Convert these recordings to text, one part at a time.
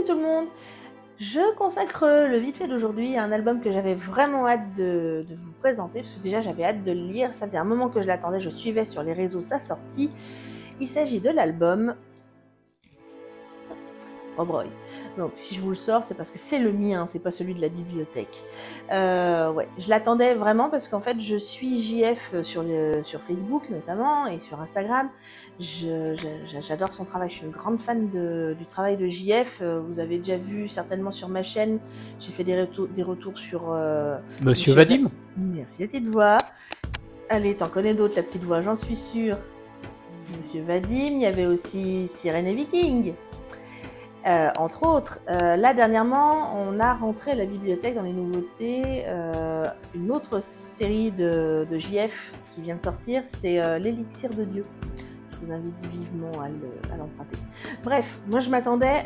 Salut tout le monde! Je consacre le vite fait d'aujourd'hui à un album que j'avais vraiment hâte de vous présenter, parce que déjà j'avais hâte de le lire, ça faisait un moment que je l'attendais, je suivais sur les réseaux sa sortie. Il s'agit de l'album Rob Roy. Donc si je vous le sors, c'est parce que c'est le mien, c'est pas celui de la bibliothèque. Ouais, je l'attendais vraiment parce qu'en fait je suis JF sur Facebook notamment et sur Instagram. J'adore son travail, je suis une grande fan du travail de JF. Vous avez déjà vu certainement sur ma chaîne, j'ai fait des retours sur Monsieur Vadim. Merci la petite voix. Allez, t'en connais d'autres, la petite voix, j'en suis sûre. Monsieur Vadim, il y avait aussi Sirène et Viking. Entre autres, là dernièrement, on a rentré à la bibliothèque dans les nouveautés une autre série de JF qui vient de sortir, c'est l'Élixir de Dieu. Je vous invite vivement à l'emprunter. Bref, moi je m'attendais,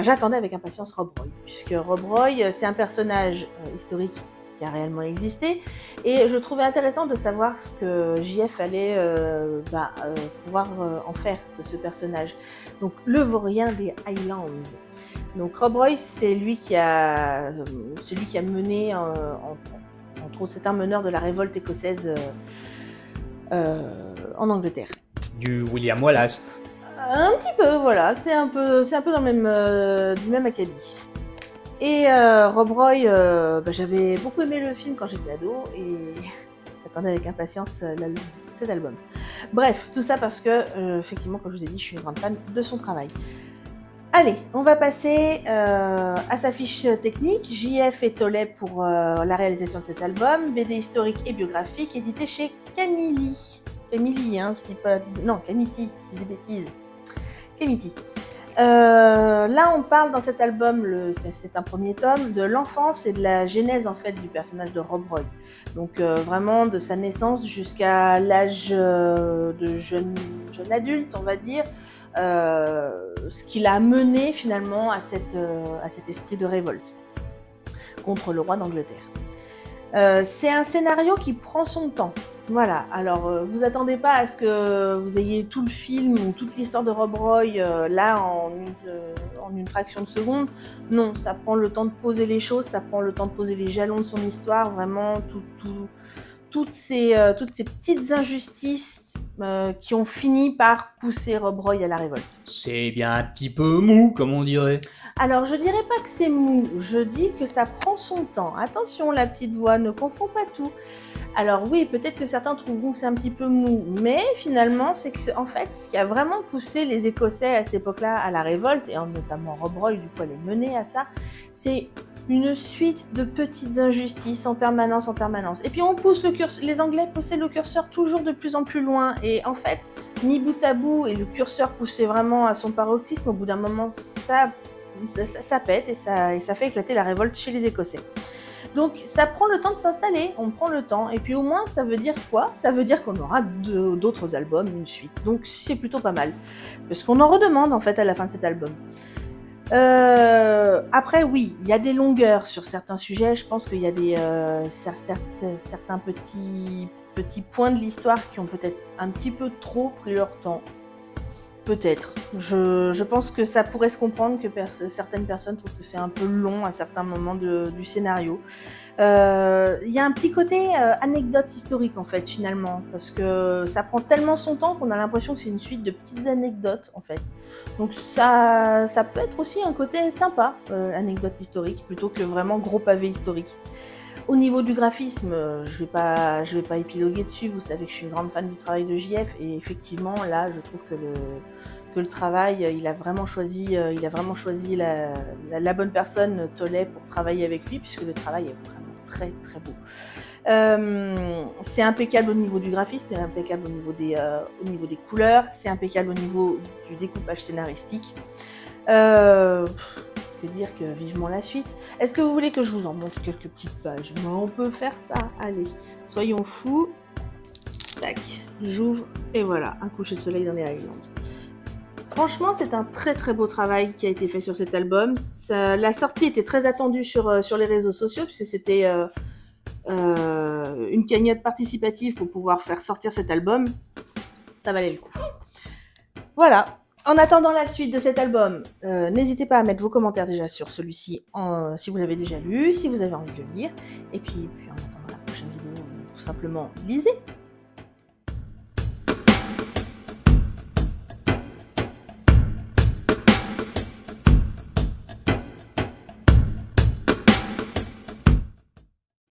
j'attendais avec impatience Rob Roy, puisque Rob Roy, c'est un personnage historique qui a réellement existé, et je trouvais intéressant de savoir ce que JF allait pouvoir en faire de ce personnage. Donc le vaurien des Highlands. Donc Rob Roy, c'est lui qui a mené, entre autres, c'est un meneur de la révolte écossaise en Angleterre. Du William Wallace. Un petit peu, voilà, c'est un peu dans le du même acabit. Et Rob Roy, j'avais beaucoup aimé le film quand j'étais ado et j'attendais avec impatience cet album. Bref, tout ça parce que, effectivement, comme je vous ai dit, je suis une grande fan de son travail. Allez, on va passer à sa fiche technique. JF et Tollet pour la réalisation de cet album. BD historique et biographique, édité chez Camilly. Camilly, hein, ce qui n'est pas... Non, Camity, j'ai des bêtises. Camity. Là, on parle dans cet album, c'est un premier tome, de l'enfance et de la genèse en fait du personnage de Rob Roy. Donc vraiment de sa naissance jusqu'à l'âge de jeune adulte, on va dire, ce qui l'a mené finalement à cet esprit de révolte contre le roi d'Angleterre. C'est un scénario qui prend son temps. Voilà, alors vous attendez pas à ce que vous ayez tout le film ou toute l'histoire de Rob Roy là en une fraction de seconde. Non, ça prend le temps de poser les choses, ça prend le temps de poser les jalons de son histoire, vraiment toutes ces petites injustices qui ont fini par pousser Rob Roy à la révolte. C'est bien un petit peu mou, comme on dirait. Alors, je dirais pas que c'est mou, je dis que ça prend son temps. Attention, la petite voix, ne confond pas tout. Alors oui, peut-être que certains trouveront que c'est un petit peu mou, mais finalement, c'est que, en fait, ce qui a vraiment poussé les Écossais à cette époque-là à la révolte, et notamment Rob Roy, du coup, elle est menée à ça, c'est une suite de petites injustices en permanence. Et puis on pousse le curseur, les Anglais poussaient le curseur toujours de plus en plus loin, et en fait, mis bout à bout, et le curseur poussait vraiment à son paroxysme, au bout d'un moment, ça pète, et ça fait éclater la révolte chez les Écossais. Donc ça prend le temps de s'installer, on prend le temps, et puis au moins ça veut dire quoi? Ça veut dire qu'on aura d'autres albums, une suite, donc c'est plutôt pas mal, parce qu'on en redemande en fait à la fin de cet album. Après oui, il y a des longueurs sur certains sujets, je pense qu'il y a certains petits points de l'histoire qui ont peut-être un petit peu trop pris leur temps. Peut-être. Je pense que ça pourrait se comprendre que certaines personnes trouvent que c'est un peu long à certains moments du scénario. Il y a un petit côté anecdote historique en fait finalement, parce que ça prend tellement son temps qu'on a l'impression que c'est une suite de petites anecdotes en fait. Donc ça peut être aussi un côté sympa, anecdote historique, plutôt que vraiment gros pavé historique. Au niveau du graphisme, je vais pas épiloguer dessus, vous savez que je suis une grande fan du travail de JF, et effectivement là je trouve que le travail, il a vraiment choisi la bonne personne, Tollet, pour travailler avec lui, puisque le travail est vraiment très très beau. C'est impeccable au niveau du graphisme, c'est impeccable au niveau des couleurs, c'est impeccable au niveau du découpage scénaristique. Que dire que vivement la suite. Est-ce que vous voulez que je vous en montre quelques petites pages? On peut faire ça, allez, soyons fous. Tac, j'ouvre, et voilà, un coucher de soleil dans les Highlands. Franchement, c'est un très très beau travail qui a été fait sur cet album. La sortie était très attendue sur les réseaux sociaux, puisque c'était une cagnotte participative pour pouvoir faire sortir cet album. Ça valait le coup. Voilà. En attendant la suite de cet album, n'hésitez pas à mettre vos commentaires déjà sur celui-ci, si vous l'avez déjà lu, si vous avez envie de le lire. Et puis en attendant la prochaine vidéo, tout simplement lisez.